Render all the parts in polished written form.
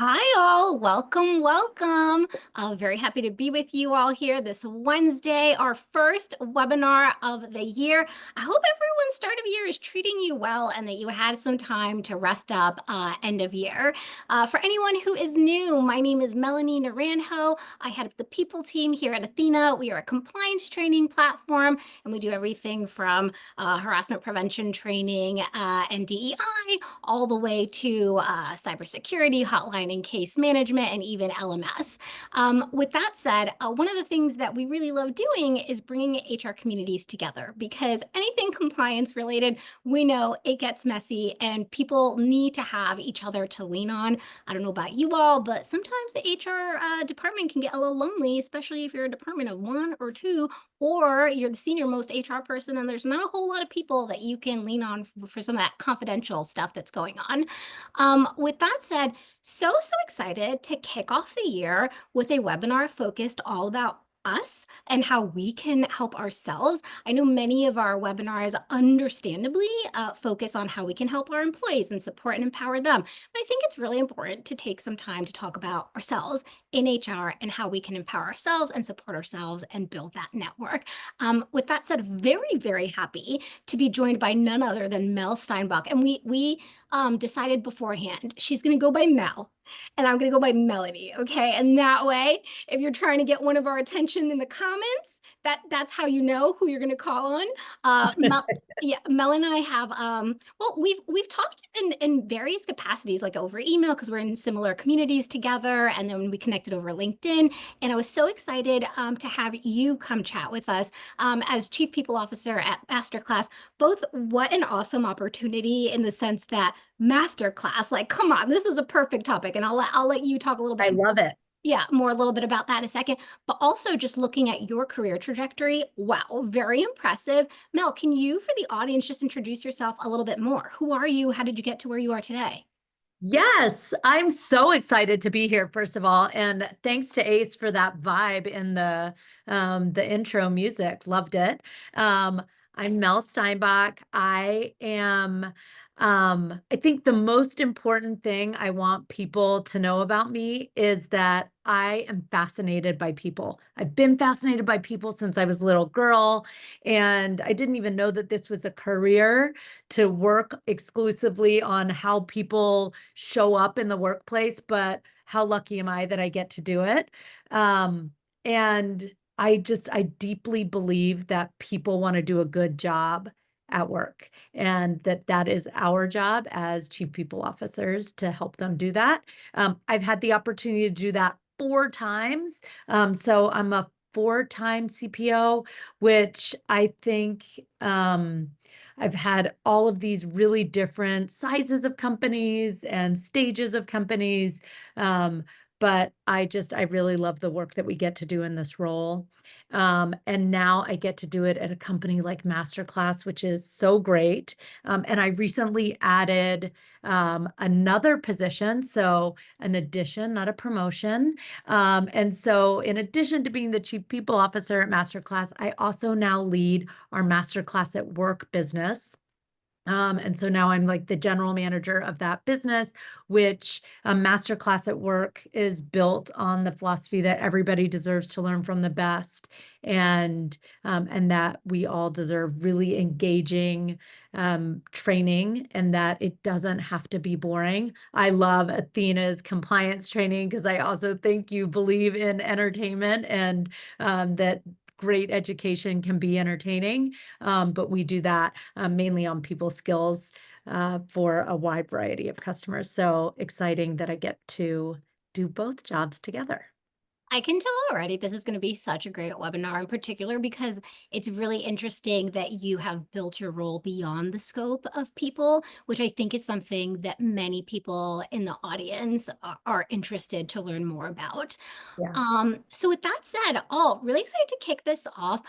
Hi all, welcome, welcome. Very happy to be with you all here this Wednesday, our first webinar of the year. I hope everyone's start of year is treating you well and that you had some time to rest up end of year. For anyone who is new, my name is Melanie Naranjo. I head up the people team here at Athena. We are a compliance training platform and we do everything from harassment prevention training and DEI all the way to cybersecurity, hotline and case management, and even LMS. With that said, one of the things that we really love doing is bringing HR communities together because anything compliance related, we know it gets messy and people need to have each other to lean on. I don't know about you all, but sometimes the HR department can get a little lonely, especially if you're a department of one or two, or you're the senior most HR person and there's not a whole lot of people that you can lean on for some of that confidential stuff that's going on. With that said, so excited to kick off the year with a webinar focused all about us and how we can help ourselves. I know many of our webinars understandably focus on how we can help our employees and support and empower them. But I think it's really important to take some time to talk about ourselves in HR and how we can empower ourselves and support ourselves and build that network. With that said, very happy to be joined by none other than Mel Steinbach. And we decided beforehand she's going to go by Mel and I'm going to go by Melanie. Okay. And that way, if you're trying to get one of our attention in the comments, that's how you know who you're going to call on. Yeah, Mel and I have well, we've talked in various capacities, like over email, because we're in similar communities together, and then we connected over LinkedIn. And I was so excited to have you come chat with us as Chief People Officer at Masterclass. Both what an awesome opportunity in the sense that Masterclass, like, come on, this is a perfect topic, and I'll let you talk a little bit. I love it. Yeah, more a little bit about that in a second, but also just looking at your career trajectory. Wow, very impressive. Mel, can you, for the audience, just introduce yourself a little bit more? Who are you? How did you get to where you are today? Yes, I'm so excited to be here, first of all. And thanks to Ace for that vibe in the intro music. Loved it. I'm Mel Steinbach. I think the most important thing I want people to know about me is that I am fascinated by people. I've been fascinated by people since I was a little girl, and I didn't even know that this was a career to work exclusively on how people show up in the workplace, but how lucky am I that I get to do it? And I deeply believe that people want to do a good job at work, and that is our job as chief people officers to help them do that. I've had the opportunity to do that 4 times. So I'm a 4-time CPO, which I think I've had all of these really different sizes of companies and stages of companies. But I really love the work that we get to do in this role. And now I get to do it at a company like Masterclass, which is so great. And I recently added another position, so an addition, not a promotion. And so in addition to being the chief people officer at Masterclass, I also now lead our Masterclass at Work business. And so now I'm like the general manager of that business, which Masterclass at Work is built on the philosophy that everybody deserves to learn from the best, and that we all deserve really engaging training, and that it doesn't have to be boring. I love Athena's compliance training because I also think you believe in entertainment, and that great education can be entertaining, but we do that mainly on people skills for a wide variety of customers. So exciting that I get to do both jobs together. I can tell already this is going to be such a great webinar in particular because it's really interesting that you have built your role beyond the scope of people, which I think is something that many people in the audience are interested to learn more about. Yeah. So with that said, really excited to kick this off.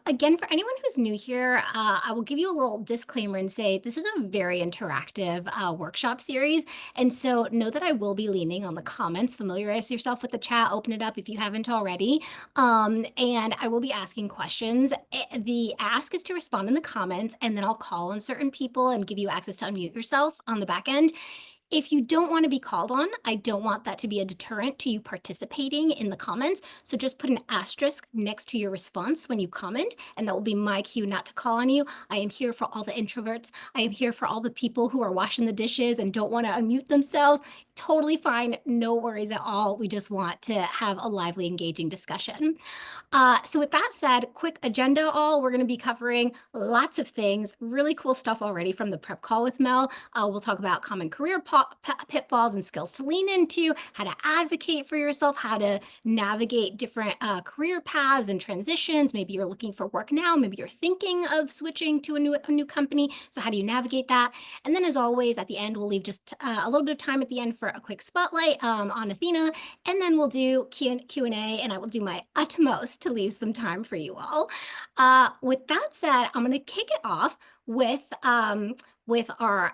Again, for anyone who's new here, I will give you a little disclaimer and say this is a very interactive workshop series. And so know that I will be leaning on the comments. Familiarize yourself with the chat, open it up if you haven't already. And I will be asking questions. The ask is to respond in the comments, and then I'll call on certain people and give you access to unmute yourself on the back end. If you don't want to be called on, I don't want that to be a deterrent to you participating in the comments. So just put an asterisk next to your response when you comment, and that will be my cue not to call on you. I am here for all the introverts. I am here for all the people who are washing the dishes and don't want to unmute themselves. Totally fine. No worries at all. We just want to have a lively, engaging discussion. So with that said, quick agenda all, we're going to be covering lots of things, really cool stuff already from the prep call with Mel. We'll talk about common career pitfalls and skills to lean into, how to advocate for yourself, how to navigate different career paths and transitions. Maybe you're looking for work now, maybe you're thinking of switching to a new company. So how do you navigate that? And then as always, at the end, we'll leave just a little bit of time at the end for a quick spotlight on Athena, and then we'll do Q&A, and I will do my utmost to leave some time for you all. With that said, I'm going to kick it off with our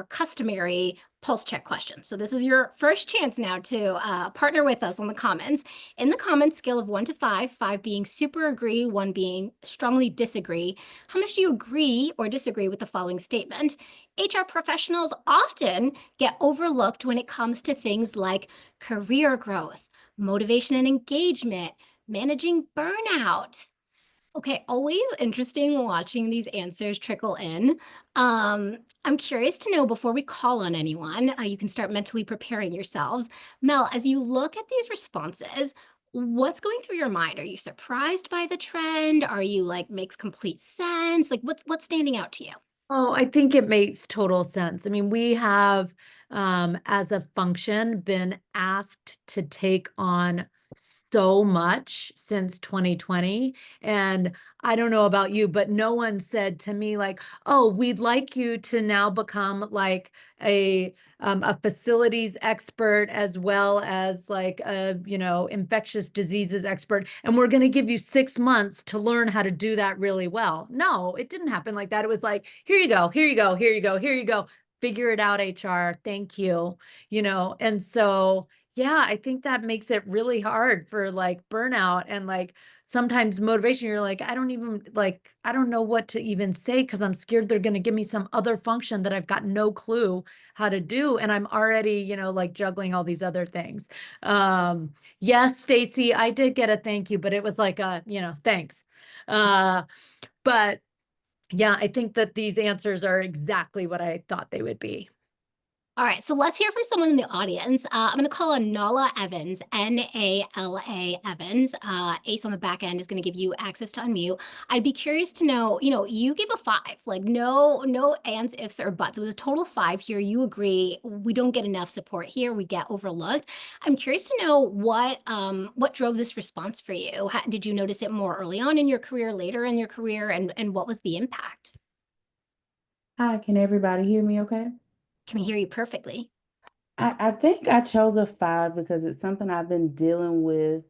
customary pulse check question. So this is your first chance now to partner with us on the comments. In the comments, scale of 1 to 5, 5 being super agree, 1 being strongly disagree, how much do you agree or disagree with the following statement? HR professionals often get overlooked when it comes to things like career growth, motivation and engagement, managing burnout. Okay, always interesting watching these answers trickle in. I'm curious to know before we call on anyone, you can start mentally preparing yourselves. Mel, as you look at these responses, what's going through your mind? Are you surprised by the trend? Are you like makes complete sense? Like what's standing out to you? Oh, I think it makes total sense. I mean, we have, as a function, been asked to take on so much since 2020. And I don't know about you, but no one said to me like, oh, we'd like you to now become like a facilities expert as well as like a, infectious diseases expert. And we're going to give you 6 months to learn how to do that really well. No, it didn't happen like that. It was like, here you go, here you go, here you go, here you go. Figure it out, HR. Thank you. And so yeah, I think that makes it really hard for like burnout and like sometimes motivation. You're like, I don't know what to even say because I'm scared they're going to give me some other function that I've got no clue how to do. And I'm already, like juggling all these other things. Yes, Stacy, I did get a thank you, but it was like thanks. But yeah, I think that these answers are exactly what I thought they would be. All right, so let's hear from someone in the audience. I'm going to call on Nala Evans, Nala Evans. Ace on the back end is going to give you access to unmute. I'd be curious to know, you gave a 5, like no ands, ifs, or buts. It was a total 5 here. You agree we don't get enough support here. We get overlooked. I'm curious to know what drove this response for you. Did you notice it more early on in your career, later in your career, and what was the impact? Hi, can everybody hear me okay? Can hear you perfectly. I think I chose a 5 because it's something I've been dealing with,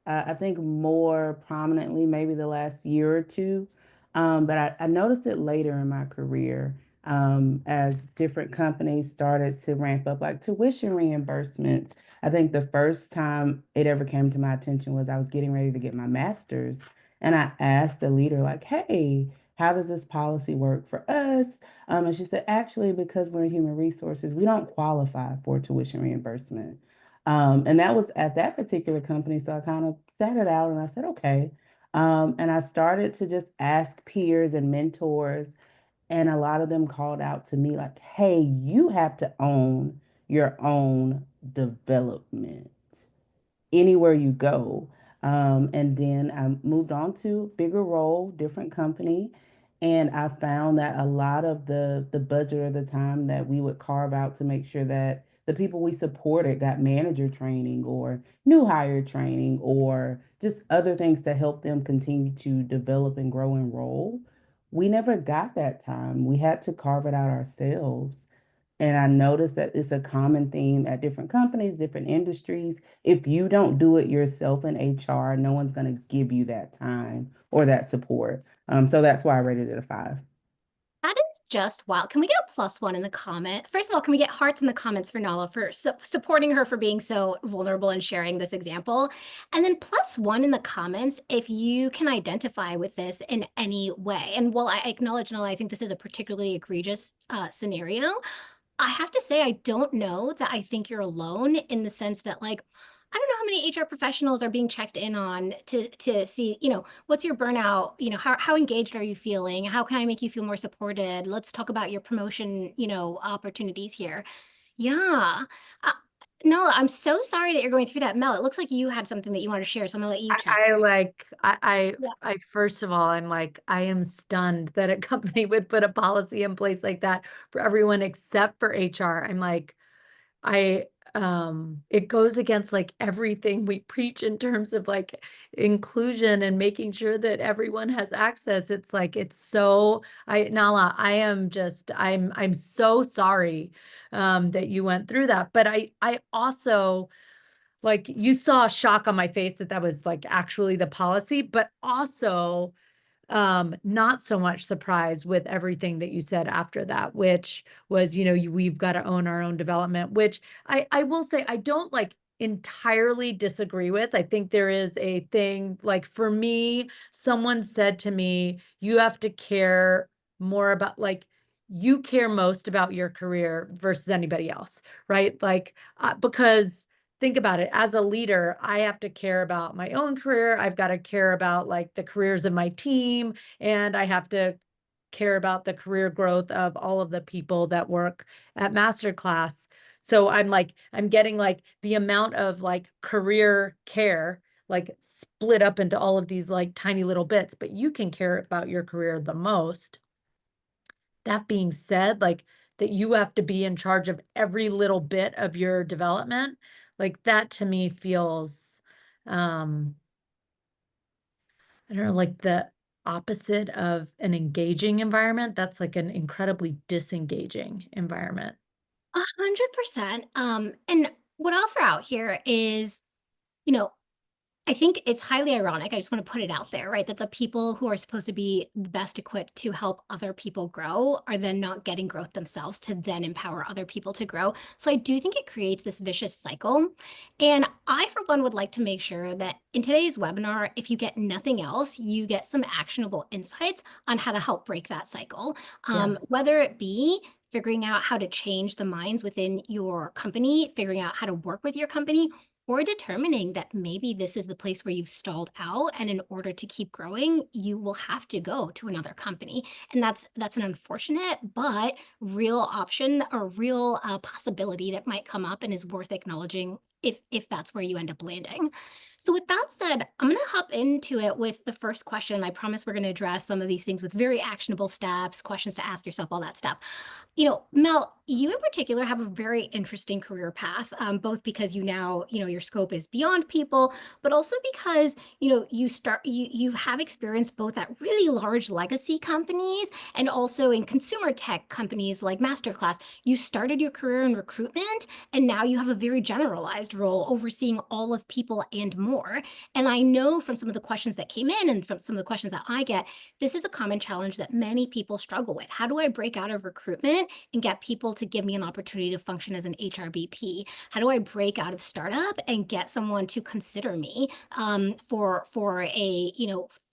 I think more prominently, maybe the last year or two. But I noticed it later in my career, as different companies started to ramp up like tuition reimbursements. I think the first time it ever came to my attention was I was getting ready to get my master's. And I asked a leader, like, hey, how does this policy work for us? And she said, actually, because we're in human resources, we don't qualify for tuition reimbursement. And that was at that particular company. So I kind of sat it out and I said, okay. And I started to just ask peers and mentors, and a lot of them called out to me like, hey, you have to own your own development anywhere you go. And then I moved on to bigger role, different company, and I found that a lot of the budget or the time that we would carve out to make sure that the people we supported got manager training or new hire training or just other things to help them continue to develop and grow and roll. We never got that time. We had to carve it out ourselves. And I noticed that it's a common theme at different companies, different industries. If you don't do it yourself in HR, no one's going to give you that time or that support. So that's why I rated it a 5. That is just wild. Can we get a +1 in the comment? First of all, can we get hearts in the comments for Nala for supporting her for being so vulnerable and sharing this example? And then +1 in the comments if you can identify with this in any way. And while I acknowledge, Nala, I think this is a particularly egregious scenario. I have to say, I don't know that I think you're alone in the sense that, like, I don't know how many HR professionals are being checked in on to see, what's your burnout, how engaged are you feeling? How can I make you feel more supported? Let's talk about your promotion, opportunities here. Yeah. Uh, no, I'm so sorry that you're going through that, Mel. It looks like you had something that you wanted to share, so I'm gonna let you chat. I first of all, I'm like, I am stunned that a company would put a policy in place like that for everyone except for HR. I'm like, I it goes against like everything we preach in terms of like inclusion and making sure that everyone has access. It's like it's so Nala, I'm so sorry that you went through that. But I also, like, you saw shock on my face that that was like actually the policy, but also not so much surprise with everything that you said after that, which was, we've got to own our own development, which I will say I don't like entirely disagree with. I think there is a thing, like for me, someone said to me, you have to care more about, like, you care most about your career versus anybody else, right? Like, because think about it, as a leader, I have to care about my own career. I've got to care about like the careers of my team, and I have to care about the career growth of all of the people that work at Masterclass. So I'm getting like the amount of like career care, like split up into all of these like tiny little bits, but you can care about your career the most. That being said, like that you have to be in charge of every little bit of your development, like that to me feels, um, I don't know, like the opposite of an engaging environment. That's like an incredibly disengaging environment. 100%. And what I'll throw out here is, you know, I think it's highly ironic. I just want to put it out there, right? That the people who are supposed to be the best equipped to help other people grow are then not getting growth themselves to then empower other people to grow. So I do think it creates this vicious cycle. And I, for one, would like to make sure that in today's webinar, if you get nothing else, you get some actionable insights on how to help break that cycle. Yeah. Whether it be figuring out how to change the minds within your company, figuring out how to work with your company, or determining that maybe this is the place where you've stalled out, and in order to keep growing, you will have to go to another company. And that's an unfortunate but real option or real possibility that might come up and is worth acknowledging if that's where you end up landing. So with that said, I'm going to hop into it with the first question. I promise we're going to address some of these things with very actionable steps, questions to ask yourself, all that stuff. Mel, you in particular have a very interesting career path, both because you now, your scope is beyond people, but also because, you have experience both at really large legacy companies and also in consumer tech companies like Masterclass. You started your career in recruitment, and now you have a very generalized role overseeing all of people and more. And I know from some of the questions that came in and from some of the questions that I get, this is a common challenge that many people struggle with. How do I break out of recruitment and get people to give me an opportunity to function as an HRBP? How do I break out of startup and get someone to consider me for a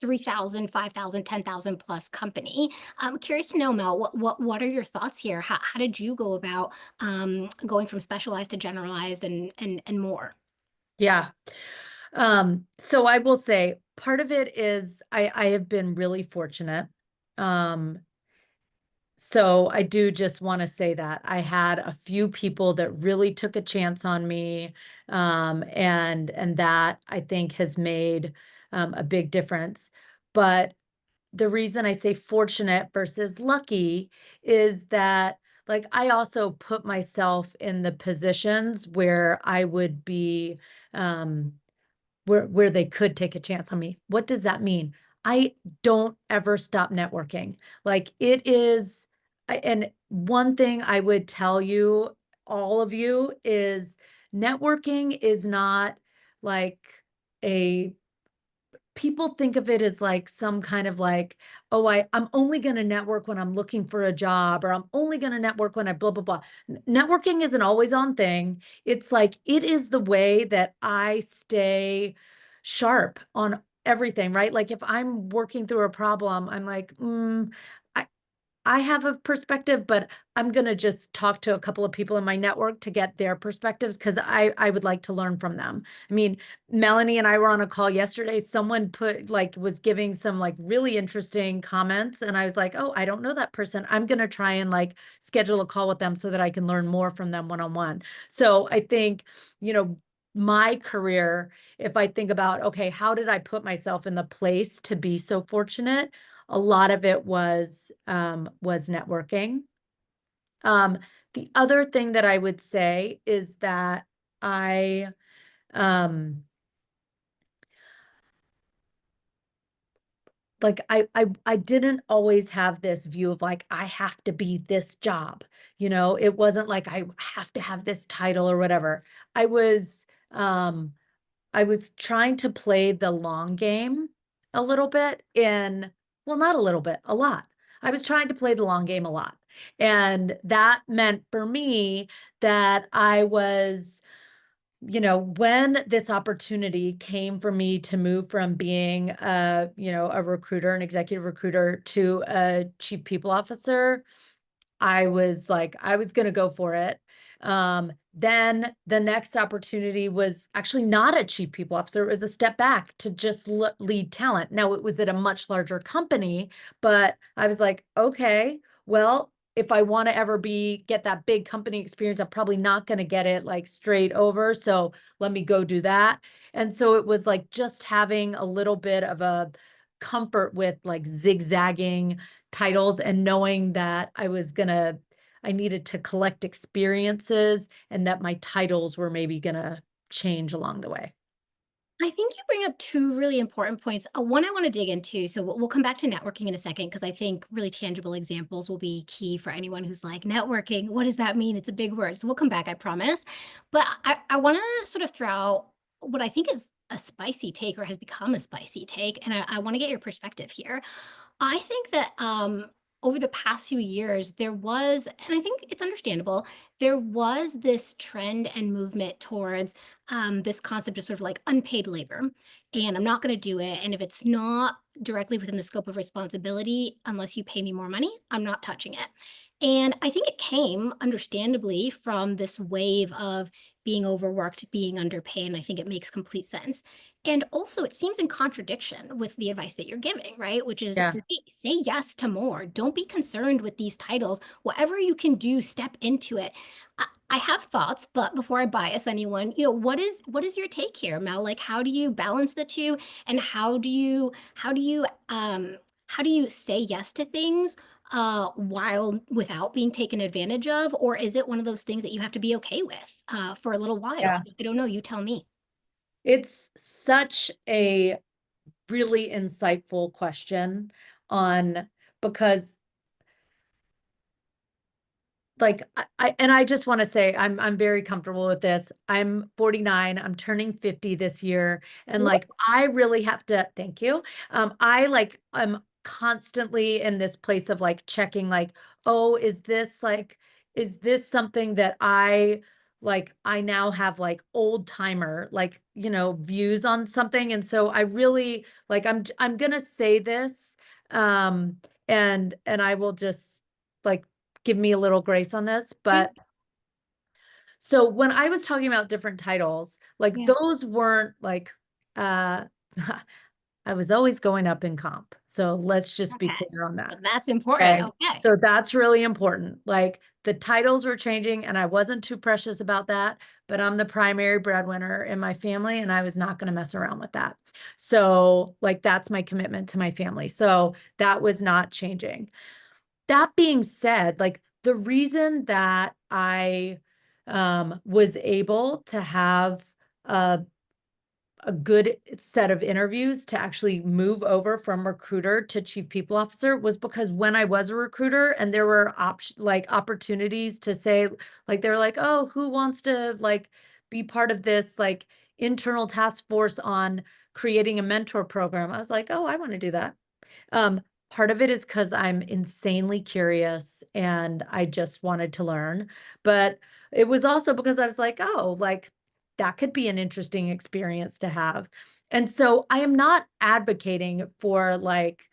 3,000, 5,000, 10,000 plus company? I'm curious to know, Mel, what are your thoughts here? How did you go about going from specialized to generalized and more? Yeah. So I will say part of it is I have been really fortunate. Um, So I do just want to say that I had a few people that really took a chance on me, and that I think has made a big difference. But the reason I say fortunate versus lucky is that, like, I also put myself in the positions where I would be, um, where they could take a chance on me. What does that mean? I don't ever stop networking. Like, it is, and one thing I would tell you, all of you, is networking is not like a people think of it as like some kind of like, oh, I'm only going to network when I'm looking for a job, or I'm only going to network when I blah, blah, blah. Networking is an always on thing. It's like, it is the way that I stay sharp on everything, right? Like if I'm working through a problem, I'm like, I, I have a perspective, but I'm going to just talk to a couple of people in my network to get their perspectives because I would like to learn from them. I mean, Melanie and I were on a call yesterday. Someone was giving some like really interesting comments, and I was like, oh, I don't know that person. I'm going to try and like schedule a call with them so that I can learn more from them one-on-one. So I think, my career, if I think about, okay, how did I put myself in the place to be so fortunate? A lot of it was networking. The other thing that I would say is that I I didn't always have this view of like I have to be this job. It wasn't like I have to have this title or whatever. I was trying to play the long game a little bit well, not a little bit, a lot. I was trying to play the long game a lot. And that meant for me that I was, when this opportunity came for me to move from being a recruiter, an executive recruiter to a chief people officer, I was going to go for it. Then the next opportunity was actually not a chief people officer. It was a step back to just lead talent. Now it was at a much larger company, but I was like, okay, well, if I want to ever get that big company experience, I'm probably not going to get it like straight over. So let me go do that. And so it was like just having a little bit of a comfort with like zigzagging titles and knowing that I needed to collect experiences and that my titles were maybe gonna change along the way. I think you bring up two really important points. One I want to dig into. So we'll come back to networking in a second because I think really tangible examples will be key for anyone who's like, networking, what does that mean? It's a big word. So we'll come back, I promise. But I want to sort of throw out what I think is a spicy take or has become a spicy take. And I want to get your perspective here. I think that over the past few years, there was, and I think it's understandable, there was this trend and movement towards this concept of sort of like unpaid labor. And I'm not going to do it. And if it's not directly within the scope of responsibility, unless you pay me more money, I'm not touching it. And I think it came understandably from this wave of being overworked, being underpaid. And I think it makes complete sense. And also, it seems in contradiction with the advice that you're giving, right? Which is Yeah. say yes to more. Don't be concerned with these titles. Whatever you can do, step into it. I have thoughts, but before I bias anyone, what is your take here, Mel? Like, how do you balance the two, and how do you say yes to things while without being taken advantage of, or is it one of those things that you have to be okay with for a little while? Yeah. I don't know. You tell me. It's such a really insightful question because like I just want to say I'm very comfortable with this. I'm 49, I'm turning 50 this year, and like I really have to, thank you. I'm constantly in this place of like checking like, oh, is this something that I now have like old timer views on something, and so I really I'm gonna say this and I will just like give me a little grace on this, but so when I was talking about different titles, like Yeah. those weren't like uh I was always going up in comp. So let's just be Okay. clear on So that. that's important. Okay. Okay. So that's really important. Like the titles were changing and I wasn't too precious about that, but I'm the primary breadwinner in my family and I was not going to mess around with that. So like that's my commitment to my family. So that was not changing. That being said, like the reason that I was able to have a, a good set of interviews to actually move over from recruiter to chief people officer was because when I was a recruiter and there were opportunities to say, like, they're like, oh, who wants to like be part of this like internal task force on creating a mentor program? I was like, oh, I want to do that. Part of it is because I'm insanely curious and I just wanted to learn. But it was also because I was like, oh, like that could be an interesting experience to have. And so I am not advocating for like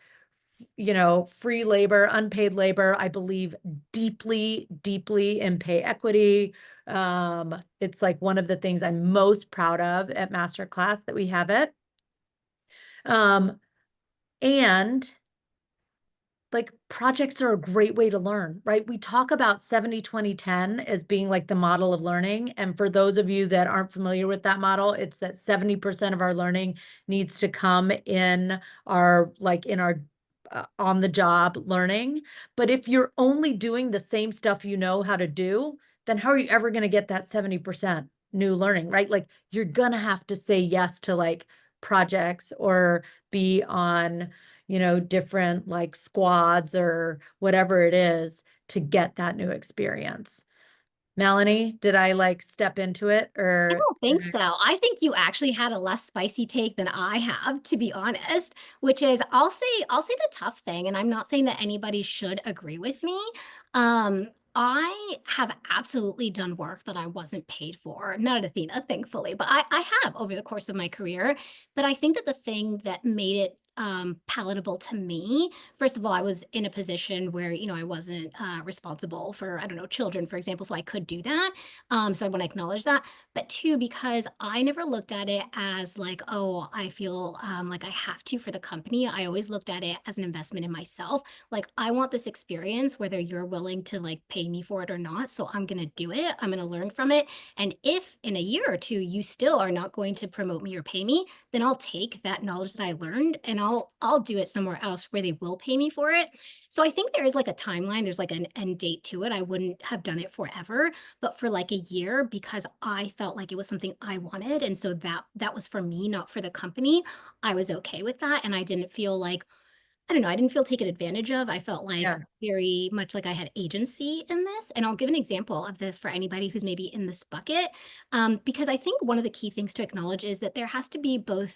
free labor, unpaid labor. I believe deeply, deeply in pay equity. It's like one of the things I'm most proud of at Masterclass that we have it. And like projects are a great way to learn, right? We talk about 70-20-10 as being like the model of learning. And for those of you that aren't familiar with that model, it's that 70% of our learning needs to come in our on the job learning. But if you're only doing the same stuff you know how to do, then how are you ever going to get that 70% new learning, right? Like you're going to have to say yes to like projects or be on different like squads or whatever it is to get that new experience. Melanie, did I like step into it I or? don't think so. I think you actually had a less spicy take than I have, to be honest, which is I'll say the tough thing, and I'm not saying that anybody should agree with me. I have absolutely done work that I wasn't paid for, not at Athena, thankfully, but I have over the course of my career. But I think that the thing that made it palatable to me, first of all, I was in a position where, I wasn't responsible for, I don't know, children, for example, so I could do that. So I want to acknowledge that. But two, because I never looked at it as like, oh, I feel like I have to for the company. I always looked at it as an investment in myself. Like, I want this experience, whether you're willing to like pay me for it or not. So I'm going to do it. I'm going to learn from it. And if in a year or two you still are not going to promote me or pay me, then I'll take that knowledge that I learned and I'll do it somewhere else where they will pay me for it. So I think there is like a timeline. There's like an end date to it. I wouldn't have done it forever, but for like a year because I felt like it was something I wanted. And so that was for me, not for the company. I was okay with that. And I didn't feel like, I don't know, I didn't feel taken advantage of. I felt like Yeah. very much like I had agency in this. And I'll give an example of this for anybody who's maybe in this bucket. Because I think one of the key things to acknowledge is that there has to be both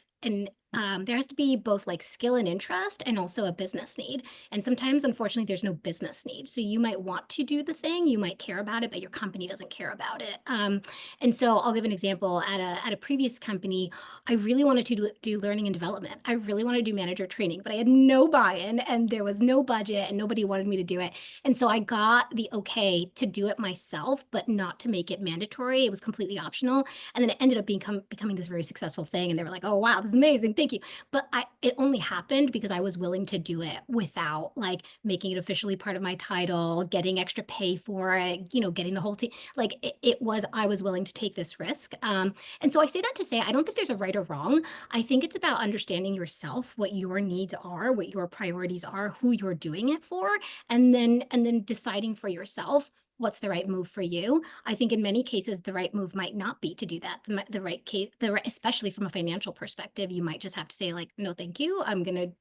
like skill and interest and also a business need. And sometimes, unfortunately, there's no business need. So you might want to do the thing, you might care about it, but your company doesn't care about it. And so I'll give an example at a previous company. I really wanted to do learning and development. I really wanted to do manager training, but I had no buy-in and there was no budget and nobody wanted me to do it. And so I got the okay to do it myself, but not to make it mandatory. It was completely optional. And then it ended up becoming this very successful thing. And they were like, oh, wow, this is amazing. Thank you. But it only happened because I was willing to do it without like making it officially part of my title, getting extra pay for it, getting the whole team. Like I was willing to take this risk. And so I say that to say, I don't think there's a right or wrong. I think it's about understanding yourself, what your needs are, what your priorities are, who you're doing it for, and then deciding for yourself what's the right move for you. I think in many cases, the right move might not be to do that. The right case, especially from a financial perspective, you might just have to say like, no, thank you. I'm going to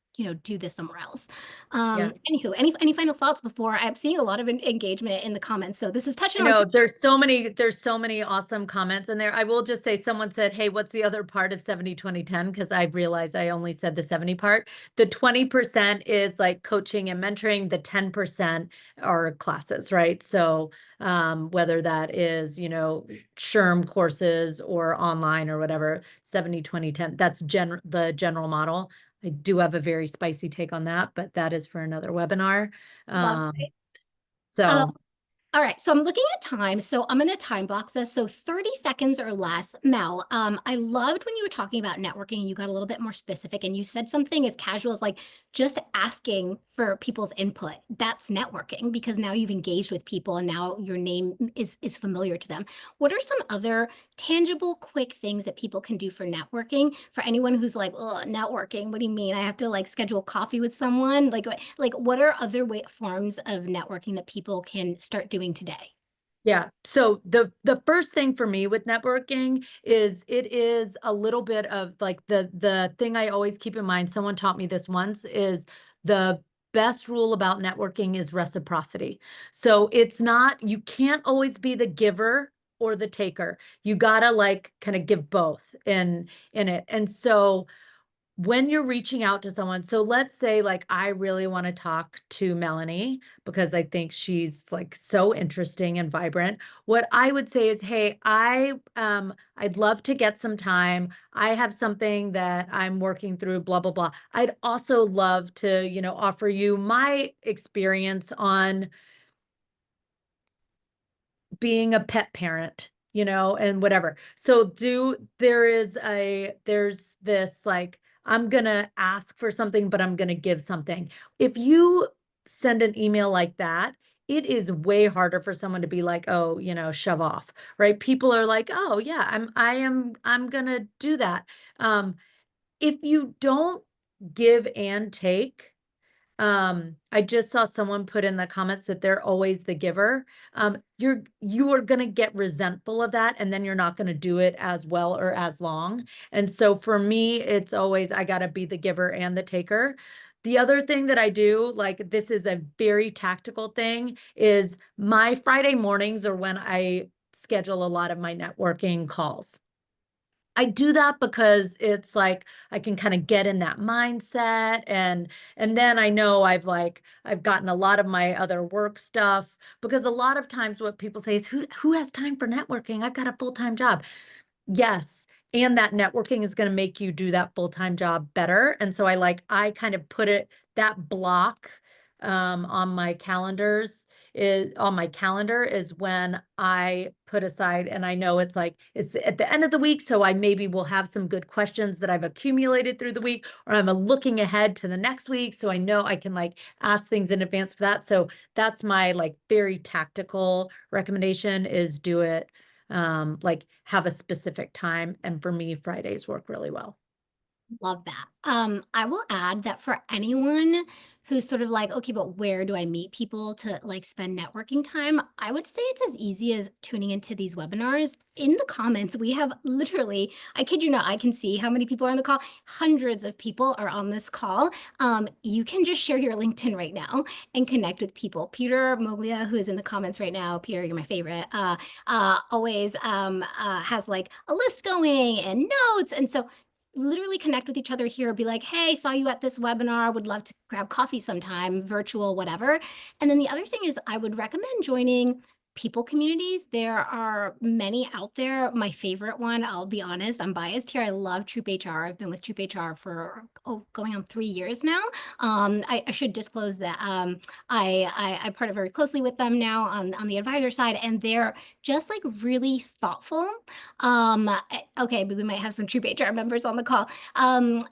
do this somewhere else. Yeah. Anywho, any final thoughts before I'm seeing a lot of engagement in the comments. So this is touching I on. know there's so many awesome comments in there. I will just say someone said, hey, what's the other part of 70-20-10? Because I realized I only said the 70 part. The 20% is like coaching and mentoring. The 10% are classes, right? So whether that is, SHRM courses or online or whatever, 70-20-10, that's the general model. I do have a very spicy take on that, but that is for another webinar. Love Um, it. so All right, so I'm looking at time. So I'm going to time box this. So 30 seconds or less. Mel, I loved when you were talking about networking and you got a little bit more specific and you said something as casual as like just asking for people's input. That's networking because now you've engaged with people and now your name is familiar to them. What are some other tangible, quick things that people can do for networking? For anyone who's like, oh, networking, what do you mean? I have to like schedule coffee with someone? Like what are other forms of networking that people can start doing today? yeah. So the first thing for me with networking is it is a little bit of like the thing I always keep in mind, someone taught me this once, is the best rule about networking is reciprocity. So it's not, you can't always be the giver or the taker. You gotta like kind of give both in it. And so when you're reaching out to someone, so let's say like I really want to talk to Melanie because I think she's like so interesting and vibrant. What I would say is, hey, I'd love to get some time. I have something that I'm working through, blah, blah, blah. I'd also love to, offer you my experience on being a pet parent, and whatever. So there's this like, I'm gonna ask for something, but I'm gonna give something. If you send an email like that, it is way harder for someone to be like, oh, shove off, right? People are like, oh yeah, I'm gonna do that. If you don't give and take, I just saw someone put in the comments that they're always the giver. You are going to get resentful of that, and then you're not going to do it as well or as long. And so for me, it's always, I got to be the giver and the taker. The other thing that I do, like this is a very tactical thing, is my Friday mornings are when I schedule a lot of my networking calls. I do that because it's like I can kind of get in that mindset, and then I know I've gotten a lot of my other work stuff, because a lot of times what people say is who has time for networking? I've got a full-time job. Yes. And that networking is going to make you do that full-time job better. And so I kind of put that block on my calendar is when I put aside, and I know it's at the end of the week. So I maybe will have some good questions that I've accumulated through the week, or I'm looking ahead to the next week. So I know I can ask things in advance for that. So that's my very tactical recommendation, is do it have a specific time. And for me, Fridays work really well. Love that. I will add that for anyone who's sort of like, okay, but where do I meet people to spend networking time? I would say it's as easy as tuning into these webinars. In the comments, we have literally, I kid you not, I can see how many people are on the call. Hundreds of people are on this call. You can just share your LinkedIn right now and connect with people. Peter Moglia, who is in the comments right now, Peter, you're my favorite, always has a list going and notes. And so literally connect with each other here, be like, hey, saw you at this webinar, would love to grab coffee sometime, virtual, whatever. And then the other thing is I would recommend joining people communities. There are many out there. My favorite one, I'll be honest, I'm biased here. I love Troop HR. I've been with Troop HR for going on 3 years now. I should disclose that I partner very closely with them now on the advisor side, and they're just really thoughtful. Okay, but we might have some Troop HR members on the call.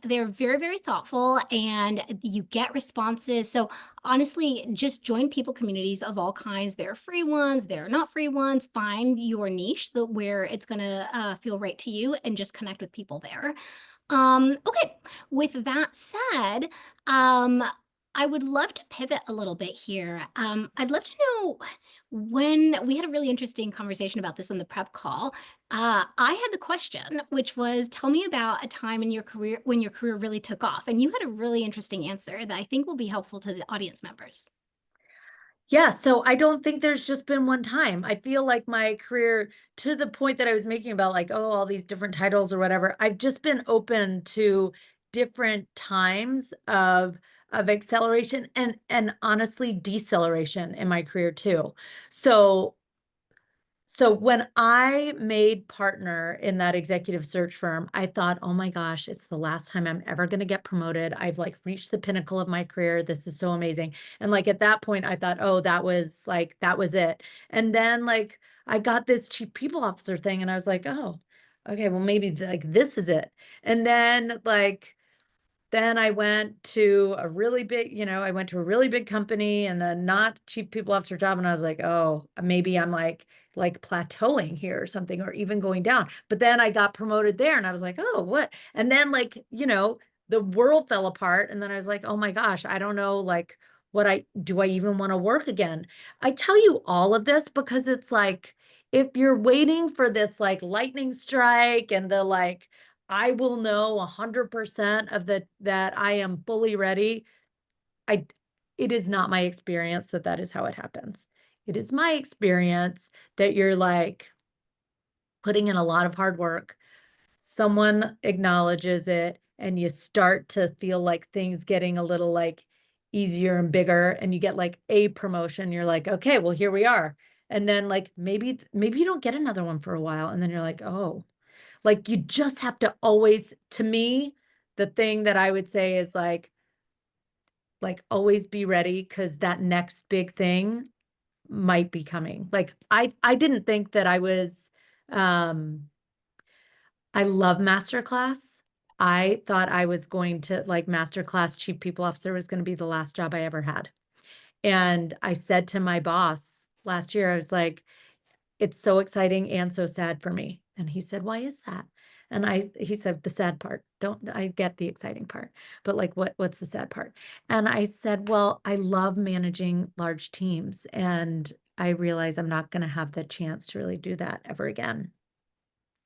They're very, very thoughtful, and you get responses. So honestly, just join people communities of all kinds. There are free ones, there are not free ones. Find your niche where it's gonna feel right to you, and just connect with people there. Okay, with that said, I would love to pivot a little bit here. I'd love to know, when we had a really interesting conversation about this on the prep call. I had the question, which was, tell me about a time in your career when your career really took off. And you had a really interesting answer that I think will be helpful to the audience members. Yeah, so I don't think there's just been one time. I feel like my career, to the point that I was making about all these different titles or whatever, I've just been open to different times of acceleration and honestly deceleration in my career too. So when I made partner in that executive search firm, I thought, oh my gosh, it's the last time I'm ever going to get promoted. I've reached the pinnacle of my career. This is so amazing. And at that point, I thought, oh, that was it. And then I got this chief people officer thing, and I was like, oh, okay, well, maybe this is it. And then I went to a really big, I went to a really big company and a not chief people officer job. And I was like, oh, maybe I'm plateauing here or something, or even going down. But then I got promoted there, and I was like, oh, what? And then the world fell apart. And then I was like, oh my gosh, I don't know, do I even want to work again? I tell you all of this because it's if you're waiting for this lightning strike and I will know 100% that I am fully ready. It is not my experience that is how it happens. It is my experience that you're putting in a lot of hard work. Someone acknowledges it, and you start to feel like things getting a little like easier and bigger, and you get like a promotion, you're like, okay, well, here we are. And then like maybe you don't get another one for a while, and then you're like, oh, like you just have to always, to me, the thing that I would say is like always be ready, because that next big thing might be coming. Like I didn't think that um I love Masterclass. I thought I was going to like Masterclass chief people officer was going to be the last job I ever had. And I said to my boss last year, I was like, it's so exciting and so sad for me. And he said, why is that? And he said, the sad part. I get the exciting part, but like, what's the sad part? And I said, well, I love managing large teams, and I realize I'm not going to have the chance to really do that ever again.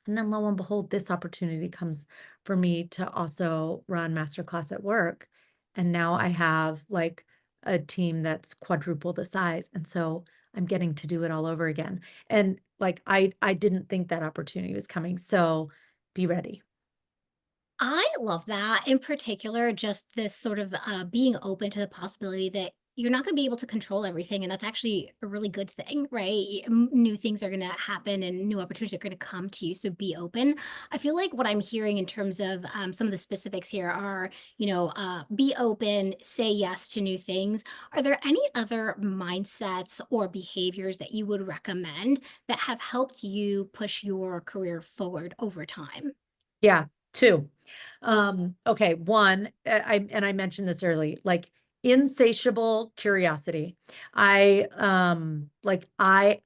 And then lo and behold, this opportunity comes for me to also run Masterclass at work. And now I have like a team that's quadruple the size. And so I'm getting to do it all over again. And like I didn't think that opportunity was coming. So be ready. I love that. In particular, just this sort of being open to the possibility that you're not going to be able to control everything. And that's actually a really good thing, right? New things are going to happen and new opportunities are going to come to you. So be open. I feel like what I'm hearing in terms of some of the specifics here are, be open, say yes to new things. Are there any other mindsets or behaviors that you would recommend that have helped you push your career forward over time? Yeah, two. Okay, one, I mentioned this early, like insatiable curiosity. I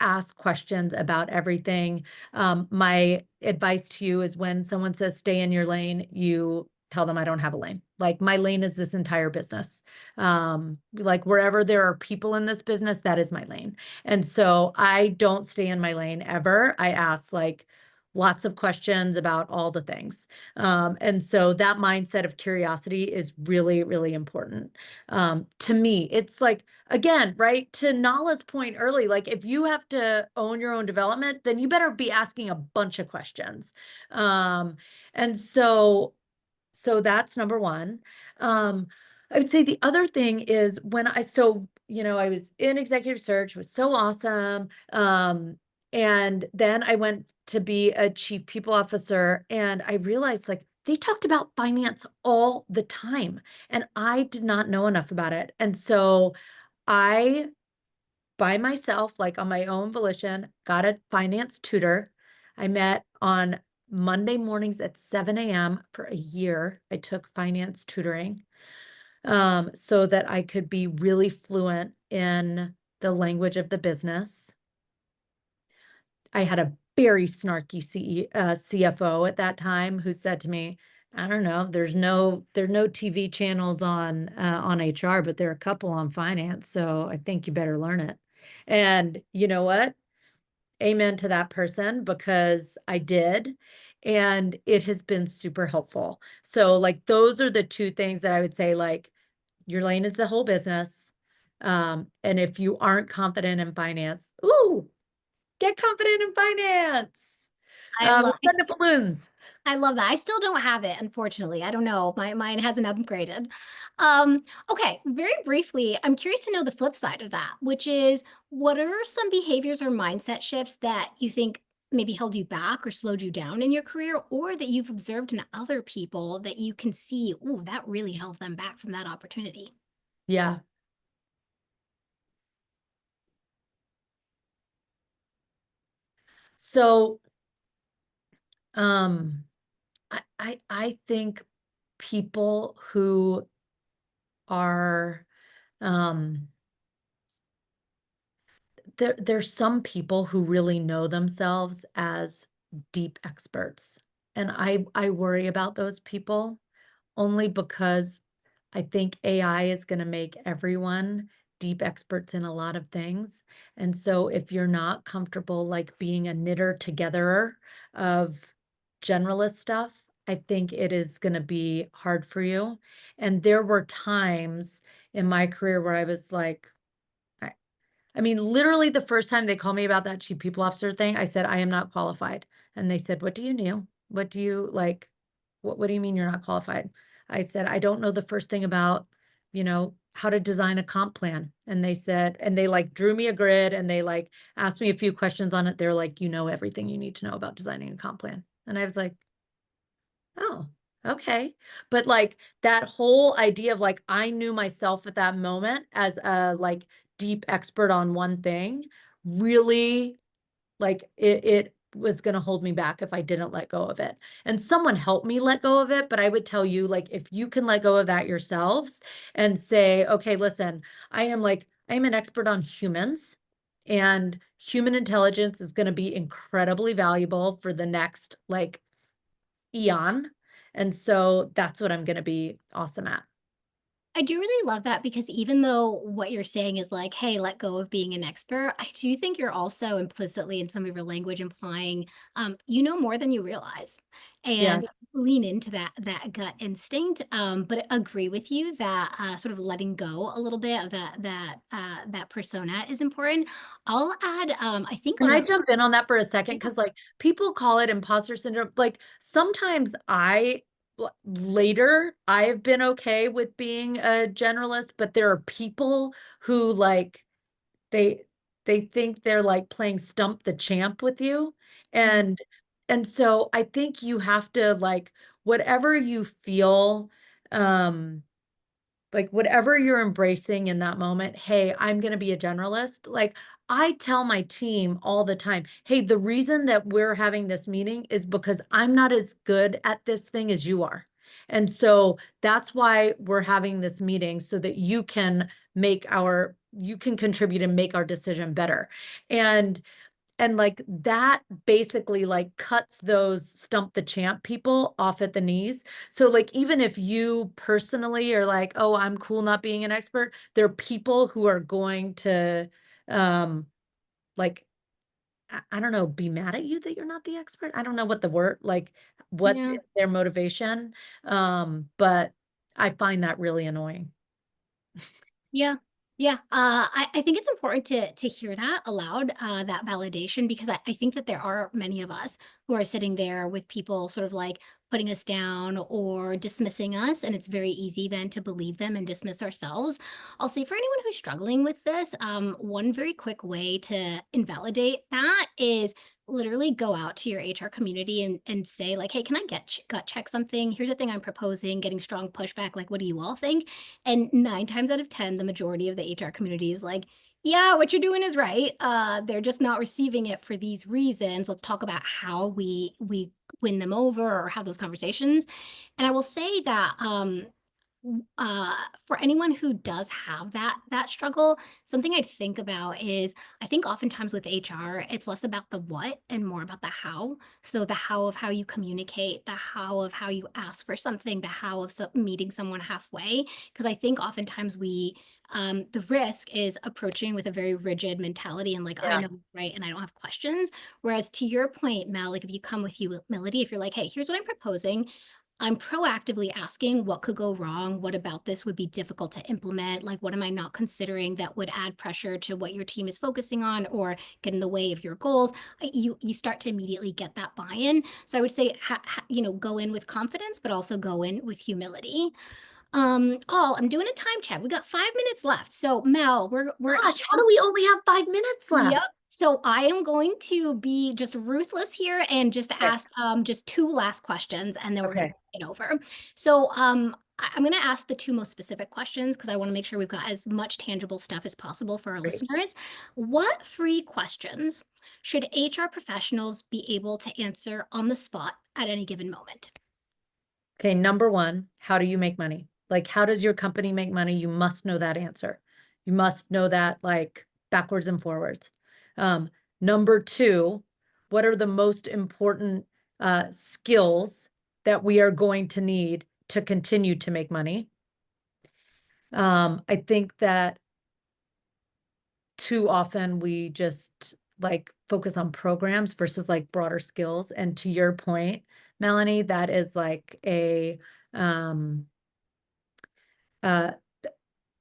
ask questions about everything. My advice to you is when someone says stay in your lane, you tell them I don't have a lane. Like my lane is this entire business. Like wherever there are people in this business, that is my lane. And so I don't stay in my lane ever. I ask like lots of questions about all the things. And so that mindset of curiosity is really, really important. To me, it's like, again, right, to Nala's point early, like if you have to own your own development, then you better be asking a bunch of questions. And so that's number one. I would say the other thing is I was in executive search, was so awesome. And then I went to be a chief people officer, and I realized like they talked about finance all the time, and I did not know enough about it. And so I, by myself, like on my own volition, got a finance tutor. I met on Monday mornings at 7 a.m. for a year. I took finance tutoring so that I could be really fluent in the language of the business. I had a very snarky CFO at that time who said to me, I don't know, there's no TV channels on HR, but there are a couple on finance, so I think you better learn it. And you know what? Amen to that person, because I did, and it has been super helpful. So like those are the two things that I would say, like your lane is the whole business. And if you aren't confident in finance, ooh, get confident in finance. I love. Send the balloons. I love that. I still don't have it, unfortunately. I don't know. Mine hasn't upgraded. Okay, very briefly, I'm curious to know the flip side of that, which is what are some behaviors or mindset shifts that you think maybe held you back or slowed you down in your career, or that you've observed in other people that you can see, ooh, that really held them back from that opportunity? Yeah. So, um, I think people who are there's some people who really know themselves as deep experts, and I worry about those people only because I think AI is going to make everyone deep experts in a lot of things. And so if you're not comfortable like being a knitter togetherer of generalist stuff, I think it is going to be hard for you. And there were times in my career where I was like, I, I mean, literally the first time they called me about that chief people officer thing, I said, I am not qualified. And they said, what do you know? What do you like? what do you mean you're not qualified? I said, I don't know the first thing about, how to design a comp plan. And they said, and they like drew me a grid and they like asked me a few questions on it. They're like, you know, everything you need to know about designing a comp plan. And I was like, oh, okay. But like that whole idea of like, I knew myself at that moment as a like deep expert on one thing, really like it was going to hold me back if I didn't let go of it. And someone helped me let go of it. But I would tell you, like, if you can let go of that yourselves and say, okay, listen, I am an expert on humans, and human intelligence is going to be incredibly valuable for the next like eon. And so that's what I'm going to be awesome at. I do really love that because even though what you're saying is like, hey, let go of being an expert, I do think you're also implicitly in some of your language implying you know more than you realize. And Yes. lean into that gut instinct, but agree with you that sort of letting go a little bit of that persona is important. I'll add, I think Can on I a jump in on that for a second? Because like people call it imposter syndrome. Like sometimes later I've been okay with being a generalist, but there are people who like they they think they're like playing stump the champ with you. And so I think you have to like whatever you feel, um like whatever you're embracing in that moment, hey, I'm going to be a generalist. Like I tell my team all the time, hey, the reason that we're having this meeting is because I'm not as good at this thing as you are. And so that's why we're having this meeting so that you can contribute and make our decision better. And like that basically like cuts those stump the champ people off at the knees. So like even if you personally are like, oh, I'm cool not being an expert, there are people who are going to like I don't know, be mad at you that you're not the expert. I don't know what the word like what yeah. is their motivation. But I find that really annoying. Yeah. Yeah. I think it's important to hear that aloud, that validation, because I think that there are many of us who are sitting there with people sort of like putting us down or dismissing us. And it's very easy then to believe them and dismiss ourselves. I'll say for anyone who's struggling with this, one very quick way to invalidate that is literally go out to your HR community and say like, hey, can I gut check something? Here's the thing I'm proposing, getting strong pushback. Like, what do you all think? And 9 times out of 10, the majority of the HR community is like, yeah, what you're doing is right. They're just not receiving it for these reasons. Let's talk about how we win them over or have those conversations. And I will say that for anyone who does have that struggle, something I'd think about is I think oftentimes with HR, it's less about the what and more about the how. So the how of how you communicate, the how of how you ask for something, the how of meeting someone halfway. Because I think oftentimes the risk is approaching with a very rigid mentality and like I Yeah. know right and I don't have questions. Whereas to your point, Mel, like if you come with humility, if you're like, hey, here's what I'm proposing. I'm proactively asking what could go wrong, what about this would be difficult to implement, like what am I not considering that would add pressure to what your team is focusing on or get in the way of your goals. You start to immediately get that buy-in. So I would say go in with confidence, but also go in with humility. Oh, I'm doing a time check. We got 5 minutes left. So Mel, we're Gosh, how do we only have 5 minutes Yep. left? So I am going to be just ruthless here and just Okay. ask just two last questions and then we're going to Okay. get over. So I'm going to ask the two most specific questions because I want to make sure we've got as much tangible stuff as possible for our Great. listeners. What three questions should HR professionals be able to answer on the spot at any given moment? Okay, number one, how do you make money? Like, how does your company make money? You must know that answer. You must know that like backwards and forwards. Um, Number two, what are the most important skills that we are going to need to continue to make money? I think that too often we just like focus on programs versus like broader skills. And to your point, Melanie, that is like a um uh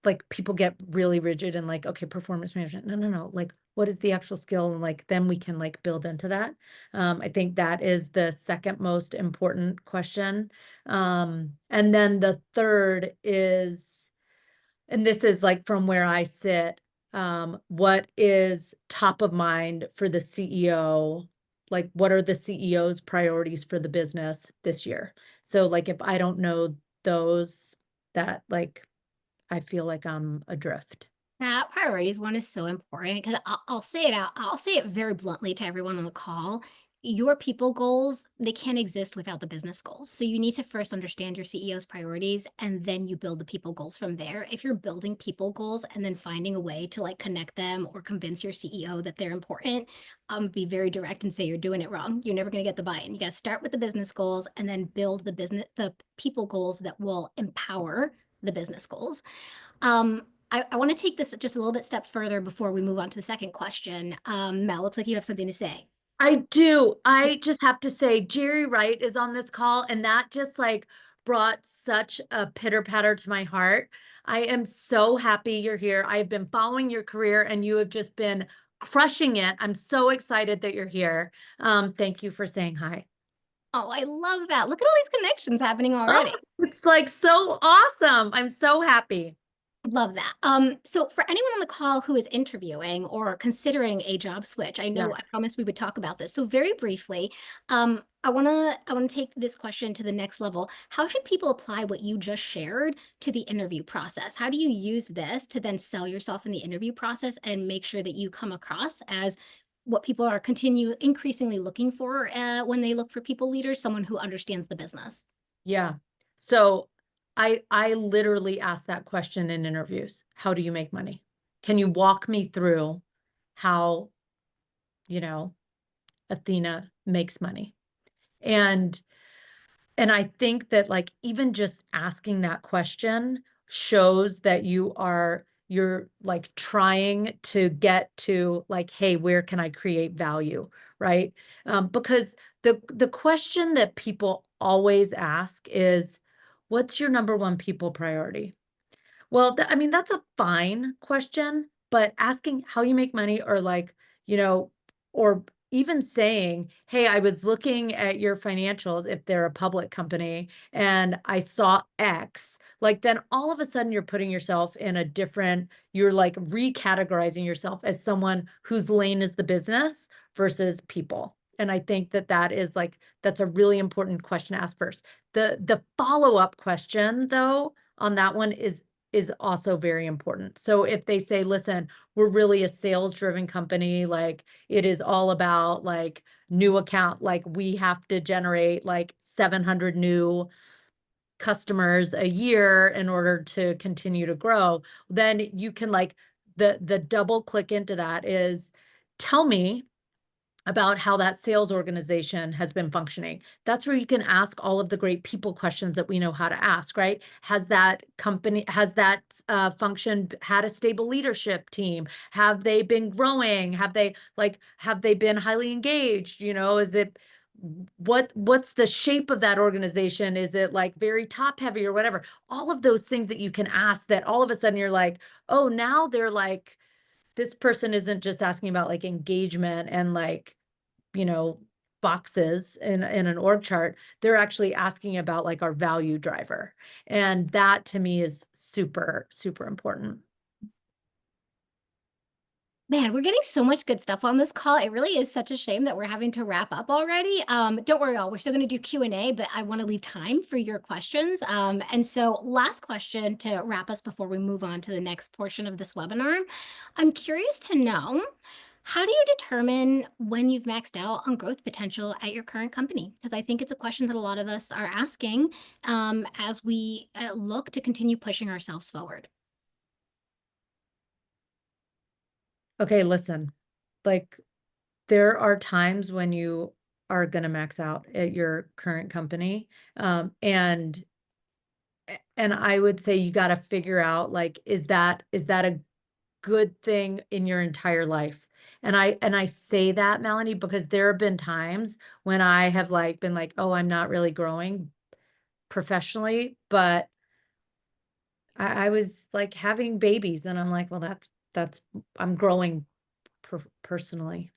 like people get really rigid and like, okay, performance management. No, no, no. Like what is the actual skill? And like, then we can like build into that. I think that is the second most important question. And then the third is, and this is like from where I sit, what is top of mind for the CEO? Like, what are the CEO's priorities for the business this year? So like, if I don't know those, that like, I feel like I'm adrift. That priorities one is so important because I'll say it out. I'll say it very bluntly to everyone on the call. Your people goals, they can't exist without the business goals. So you need to first understand your CEO's priorities and then you build the people goals from there. If you're building people goals and then finding a way to like connect them or convince your CEO that they're important, be very direct and say you're doing it wrong. You're never going to get the buy-in. You got to start with the business goals and then build the people goals that will empower the business goals. Um, I want to take this just a little bit step further before we move on to the second question. Mel, looks like you have something to say. I do. I just have to say, Jerry Wright is on this call, and that just like brought such a pitter patter to my heart. I am so happy you're here. I've been following your career, and you have just been crushing it. I'm so excited that you're here. Thank you for saying hi. Oh, I love that. Look at all these connections happening Oh, already. it's like so awesome. I'm so happy. Love that. So for anyone on the call who is interviewing or considering a job switch, I know Yeah. I promised we would talk about this. So very briefly, I wanna take this question to the next level. How should people apply what you just shared to the interview process? How do you use this to then sell yourself in the interview process and make sure that you come across as what people are continue increasingly looking for when they look for people leaders, someone who understands the business? Yeah. So I literally ask that question in interviews. How do you make money? Can you walk me through how, you know, Athena makes money? And I think that like even just asking that question shows that you're like trying to get to like, hey, where can I create value, right? Because the question that people always ask is, what's your number one people priority? Well, I mean, that's a fine question, but asking how you make money or like, you know, or even saying, hey, I was looking at your financials if they're a public company and I saw X, like then all of a sudden you're putting yourself in a different, you're like recategorizing yourself as someone whose lane is the business versus people. And I think that that is like, that's a really important question to ask first. The follow-up question though, on that one is also very important. So if they say, listen, we're really a sales driven company, like it is all about like new account, like we have to generate like 700 new customers a year in order to continue to grow, then you can like the double click into that is tell me about how that sales organization has been functioning. That's where you can ask all of the great people questions that we know how to ask, right? Has that company, has that function had a stable leadership team? Have they been growing? Have they been highly engaged? You know, is it, what's the shape of that organization? Is it like very top heavy or whatever? All of those things that you can ask that all of a sudden you're like, oh, now they're like, this person isn't just asking about like engagement and like, you know, boxes in an org chart. They're actually asking about like our value driver. And that to me is super, super important. Man, we're getting so much good stuff on this call. It really is such a shame that we're having to wrap up already. Don't worry, all. We're still going to do Q&A, but I want to leave time for your questions. And so last question to wrap us before we move on to the next portion of this webinar. I'm curious to know, how do you determine when you've maxed out on growth potential at your current company? Because I think it's a question that a lot of us are asking as we look to continue pushing ourselves forward. Okay, listen, like there are times when you are going to max out at your current company. And I would say you got to figure out like, is that a good thing in your entire life? And I say that, Melanie, because there have been times when I have like been like, oh, I'm not really growing professionally, but I was like having babies and I'm like, well, that's I'm growing personally,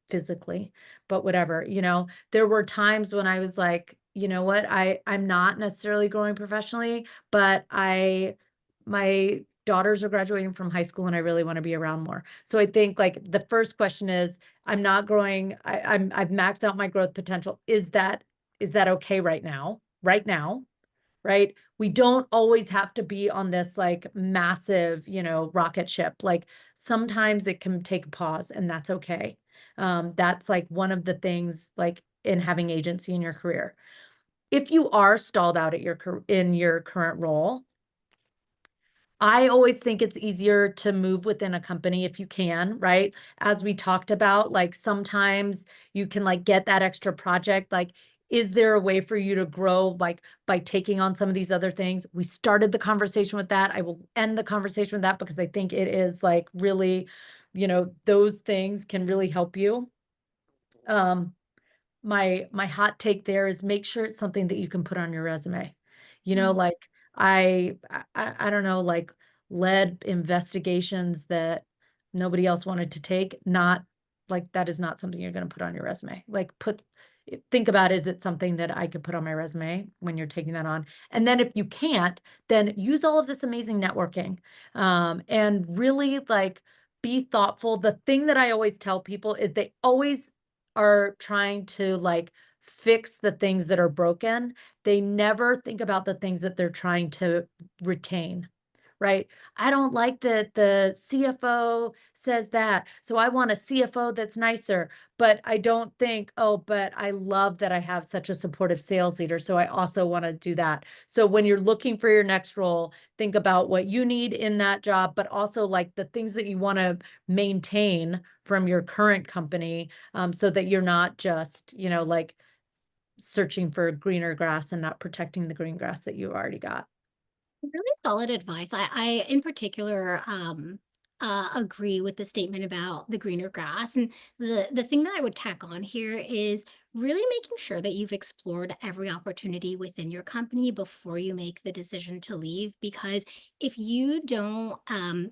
physically, but whatever, there were times when I was like, you know what, I'm not necessarily growing professionally, but my daughters are graduating from high school and I really want to be around more. So I think like the first question is, I'm not growing. I've maxed out my growth potential. Is that okay right now? Right now, right? We don't always have to be on this like massive, rocket ship. Like sometimes it can take a pause and that's okay. That's like one of the things like in having agency in your career. If you are stalled out at in your current role, I always think it's easier to move within a company if you can, right? As we talked about, like sometimes you can like get that extra project. Like, is there a way for you to grow like by taking on some of these other things? We started the conversation with that. I will end the conversation with that because I think it is like really, those things can really help you. My hot take there is make sure it's something that you can put on your resume. Like I don't know, like led investigations that nobody else wanted to take, not like that is not something you're going to put on your resume. Like think about, is it something that I could put on my resume when you're taking that on? And then if you can't, then use all of this amazing networking, and really like be thoughtful. The thing that I always tell people is they always are trying to like fix the things that are broken. They never think about the things that they're trying to retain, right? I don't like that the CFO says that, so I want a CFO that's nicer, but I don't think, oh, but I love that I have such a supportive sales leader, so I also want to do that. So when you're looking for your next role, think about what you need in that job, but also like the things that you want to maintain from your current company, so that you're not just, like searching for greener grass and not protecting the green grass that you've already got. Really solid advice. I in particular agree with the statement about the greener grass. And the thing that I would tack on here is really making sure that you've explored every opportunity within your company before you make the decision to leave. Because if you don't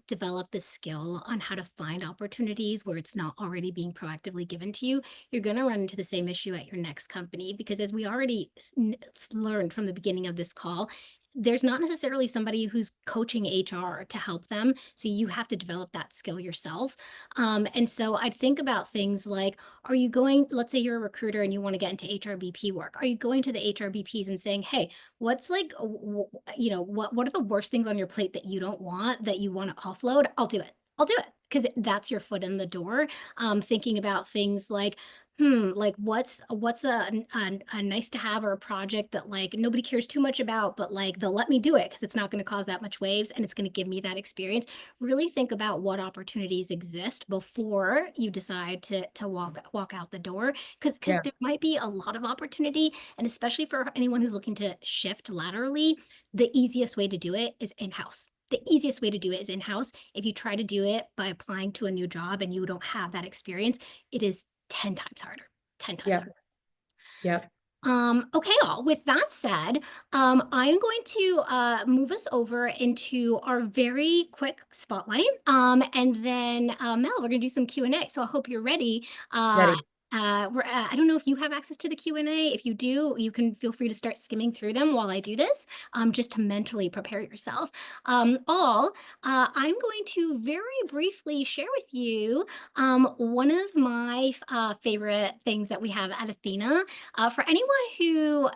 develop the skill on how to find opportunities where it's not already being proactively given to you, you're going to run into the same issue at your next company. Because as we already learned from the beginning of this call, there's not necessarily somebody who's coaching HR to help them. So you have to develop that skill yourself. And so I'd think about things like, are you going, let's say you're a recruiter and you want to get into HRBP work. Are you going to the HRBPs and saying, hey, what's like, what are the worst things on your plate that you don't want, that you want to offload? I'll do it. I'll do it. Because that's your foot in the door. Thinking about things like, like what's a nice to have or a project that like nobody cares too much about, but like they'll let me do it because it's not going to cause that much waves and it's going to give me that experience. Really think about what opportunities exist before you decide to walk out the door, because Yeah. there might be a lot of opportunity, and especially for anyone who's looking to shift laterally, the easiest way to do it is in-house. The easiest way to do it is in-house. If you try to do it by applying to a new job and you don't have that experience, it is 10 times harder, 10 times Yeah. harder. Yeah. Okay, all. With that said, I'm going to move us over into our very quick spotlight. And then Mel, we're gonna do some Q&A. So I hope you're ready. Ready. I don't know if you have access to the Q&A. If you do, you can feel free to start skimming through them while I do this, just to mentally prepare yourself. I'm going to very briefly share with you one of my favorite things that we have at Athena. For anyone who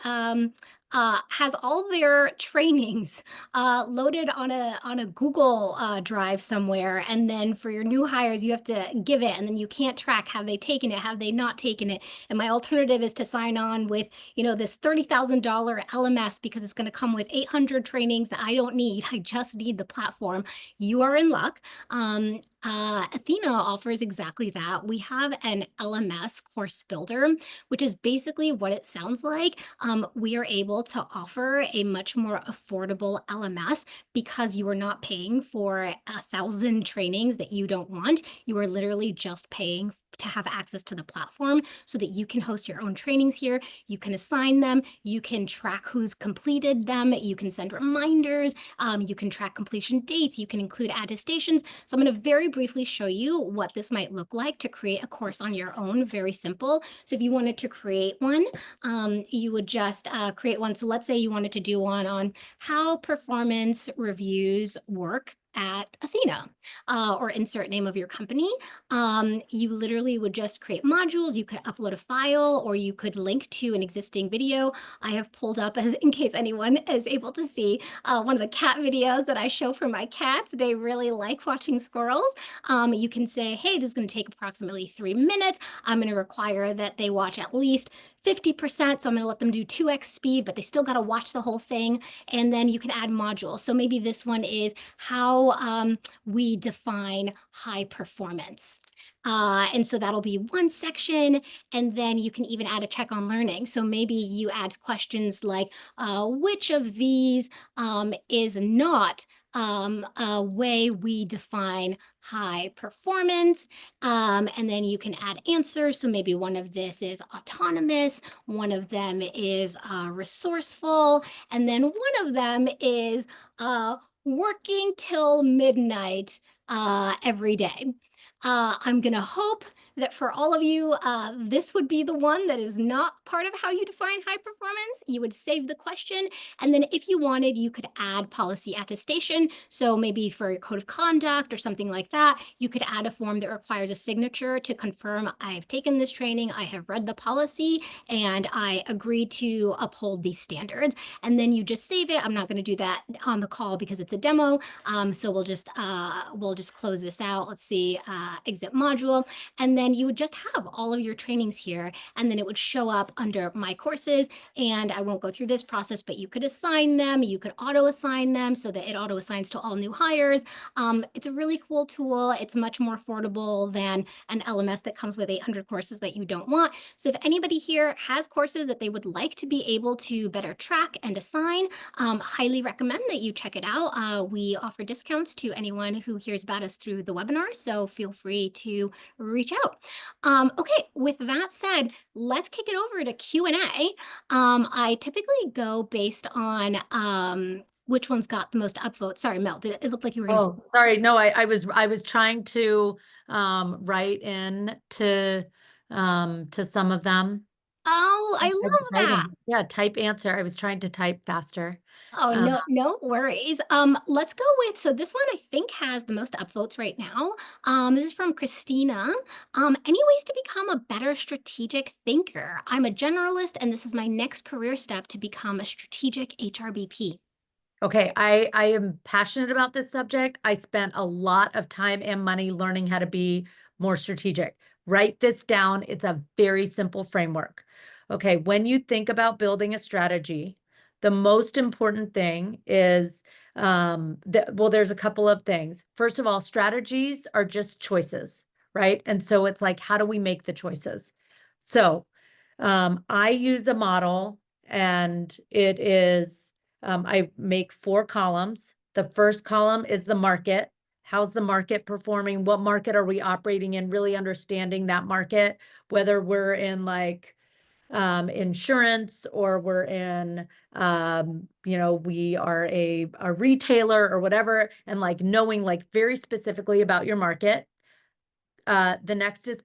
has all their trainings loaded on a Google Drive somewhere, and then for your new hires, you have to give it, and then you can't track, have they taken it, have they not taken it? And my alternative is to sign on with, this $30,000 LMS because it's going to come with 800 trainings that I don't need. I just need the platform. You are in luck. Athena offers exactly that. We have an LMS course builder, which is basically what it sounds like. We are able able to offer a much more affordable LMS because you are not paying for 1,000 trainings that you don't want. You are literally just paying to have access to the platform so that you can host your own trainings here. You can assign them. You can track who's completed them. You can send reminders. You can track completion dates. You can include attestations. So I'm going to very briefly show you what this might look like to create a course on your own. Very simple. So if you wanted to create one, you would just create one. So let's say you wanted to do one on how performance reviews work at Athena, or insert name of your company. You literally would just create modules. You could upload a file, or you could link to an existing video. I have pulled up, as in case anyone is able to see, one of the cat videos that I show for my cats. They really like watching squirrels. You can say, hey, this is going to take approximately 3 minutes. I'm going to require that they watch at least 50%. So I'm going to let them do 2x speed, but they still got to watch the whole thing. And then you can add modules. So maybe this one is how we define high performance. And so that'll be one section. And then you can even add a check on learning. So maybe you add questions like, which of these is not a way we define high performance. And then you can add answers. So maybe one of this is autonomous, one of them is resourceful, and then one of them is working till midnight every day. I'm going to hope that for all of you, this would be the one that is not part of how you define high performance. You would save the question. And then if you wanted, you could add policy attestation. So maybe for your code of conduct or something like that, you could add a form that requires a signature to confirm I've taken this training, I have read the policy, and I agree to uphold these standards. And then you just save it. I'm not going to do that on the call because it's a demo. So we'll just close this out. Let's see, exit module. And then you would just have all of your trainings here, and then it would show up under my courses. And I won't go through this process, but you could assign them. You could auto assign them so that it auto assigns to all new hires. It's a really cool tool. It's much more affordable than an LMS that comes with 800 courses that you don't want. So if anybody here has courses that they would like to be able to better track and assign, highly recommend that you check it out. We offer discounts to anyone who hears about us through the webinar, so feel free to reach out. Okay, with that said, let's kick it over to Q&A. I typically go based on which one's got the most upvotes. Sorry, Mel, did it look like you were Oh, sorry. No, I was trying to write in to some of them. Oh, I love that. Yeah, type answer. I was trying to type faster. Oh, no worries. Let's go with, so this one I think has the most upvotes right now. This is from Christina. Any ways to become a better strategic thinker? I'm a generalist, and this is my next career step to become a strategic HRBP. Okay, I am passionate about this subject. I spent a lot of time and money learning how to be more strategic. Write this down. It's a very simple framework. Okay, when you think about building a strategy, the most important thing is, well, there's a couple of things. First of all, strategies are just choices, right? And so it's like, how do we make the choices? So I use a model, and it is, I make 4 columns. The first column is the market. How's the market performing? What market are we operating in? Really understanding that market, whether we're in like insurance, or we're in, we are a retailer or whatever, and like knowing like very specifically about your market. The next is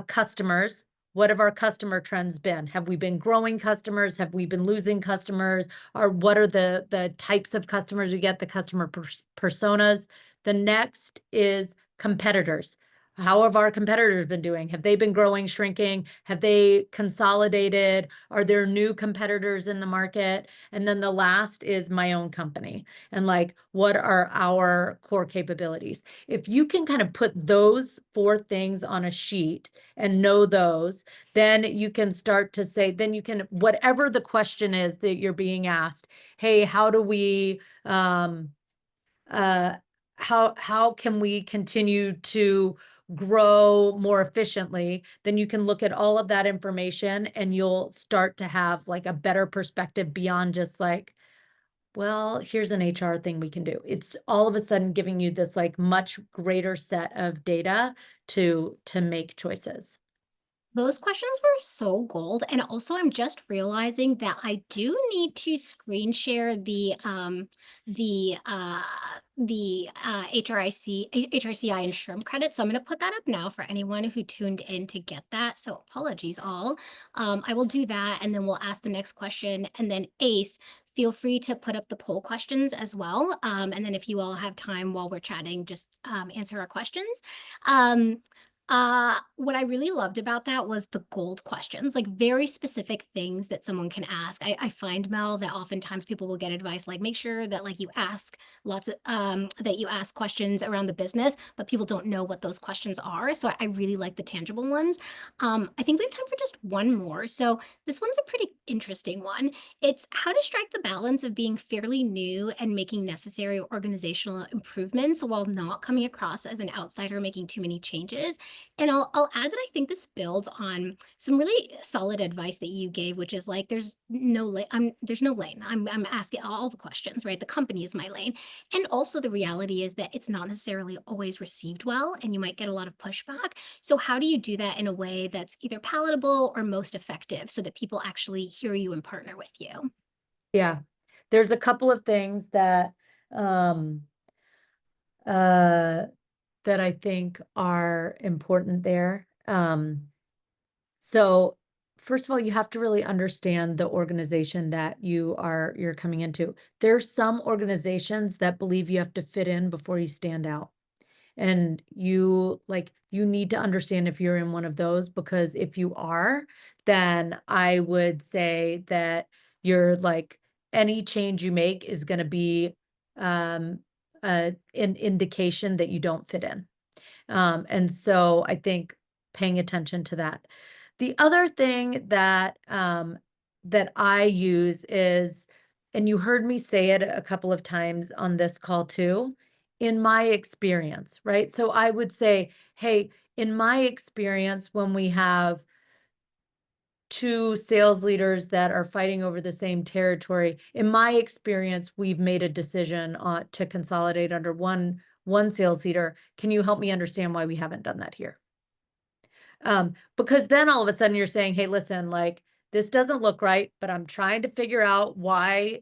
customers. What have our customer trends been? Have we been growing customers? Have we been losing customers? Or what are the types of customers we get, the customer personas? The next is competitors. How have our competitors been doing? Have they been growing, shrinking? Have they consolidated? Are there new competitors in the market? And then the last is my own company. And like, what are our core capabilities? If you can kind of put those 4 things on a sheet and know those, then you can start to say, then you can, whatever the question is that you're being asked, hey, how do we, how can we continue to grow more efficiently, then you can look at all of that information and you'll start to have like a better perspective beyond just like, well, here's an HR thing we can do. It's all of a sudden giving you this like much greater set of data to make choices. Those questions were so gold. And also I'm just realizing that I do need to screen share HRCI and SHRM credit. So I'm going to put that up now for anyone who tuned in to get that. So apologies all. I will do that and then we'll ask the next question. And then Ace, feel free to put up the poll questions as well. And then if you all have time while we're chatting, just answer our questions. What I really loved about that was the gold questions, like very specific things that someone can ask. I find, Mel, that oftentimes people will get advice like make sure that like you ask lots of that you ask questions around the business, but people don't know what those questions are. So I really like the tangible ones. I think we have time for just one more. So this one's a pretty interesting one. It's how to strike the balance of being fairly new and making necessary organizational improvements while not coming across as an outsider making too many changes. And I'll add that I think this builds on some really solid advice that you gave, which is like there's no lane. There's no lane. I'm asking all the questions, right? The company is my lane. And also the reality is that it's not necessarily always received well, and you might get a lot of pushback. So how do you do that in a way that's either palatable or most effective so that people actually hear you and partner with you? Yeah, there's a couple of things that that I think are important there. So first of all, you have to really understand the organization that you're coming into. There's some organizations that believe you have to fit in before you stand out. And you need to understand if you're in one of those, because if you are, then I would say that you're like any change you make is going to be an indication that you don't fit in. And so I think paying attention to that. The other thing that that I use is, and you heard me say it a couple of times on this call too, in my experience, right? So I would say, hey, in my experience, when we have two sales leaders that are fighting over the same territory, in my experience, we've made a decision to consolidate under one sales leader. Can you help me understand why we haven't done that here? Because then all of a sudden you're saying, hey, listen, like this doesn't look right, but I'm trying to figure out why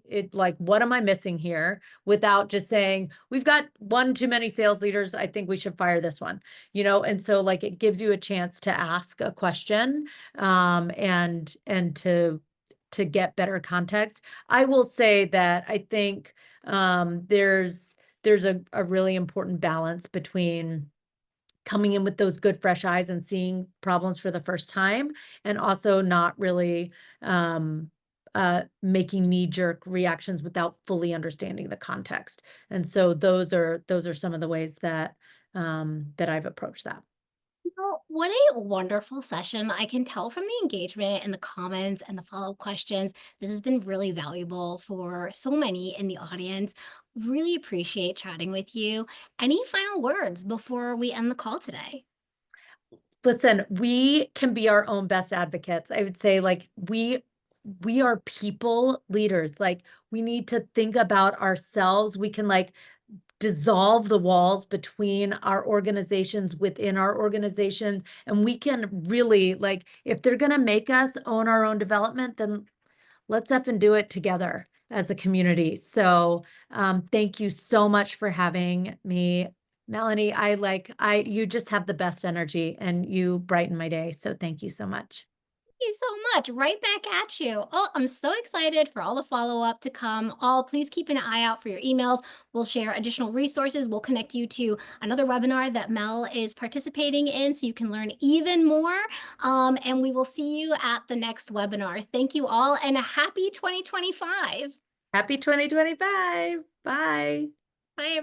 what am I missing here, without just saying, we've got one too many sales leaders, I think we should fire this one, and so like it gives you a chance to ask a question, and to get better context. I will say that I think there's a really important balance between coming in with those good fresh eyes and seeing problems for the first time, and also not really making knee-jerk reactions without fully understanding the context. And so those are some of the ways that that I've approached that. Well, what a wonderful session. I can tell from the engagement and the comments and the follow-up questions. This has been really valuable for so many in the audience. Really appreciate chatting with you. Any final words before we end the call today? Listen, we can be our own best advocates. I would say like we are people leaders. Like we need to think about ourselves. We can like dissolve the walls between our organizations, within our organizations, and we can really like, if they're going to make us own our own development, then let's effing do it together as a community. So thank you so much for having me, Melanie. You just have the best energy and you brighten my day. So thank you so much. You so much. Right back at you. Oh, I'm so excited for all the follow-up to come. All, please keep an eye out for your emails. We'll share additional resources. We'll connect you to another webinar that Mel is participating in so you can learn even more. And we will see you at the next webinar. Thank you all and a happy 2025. Happy 2025. Bye. Bye, everyone.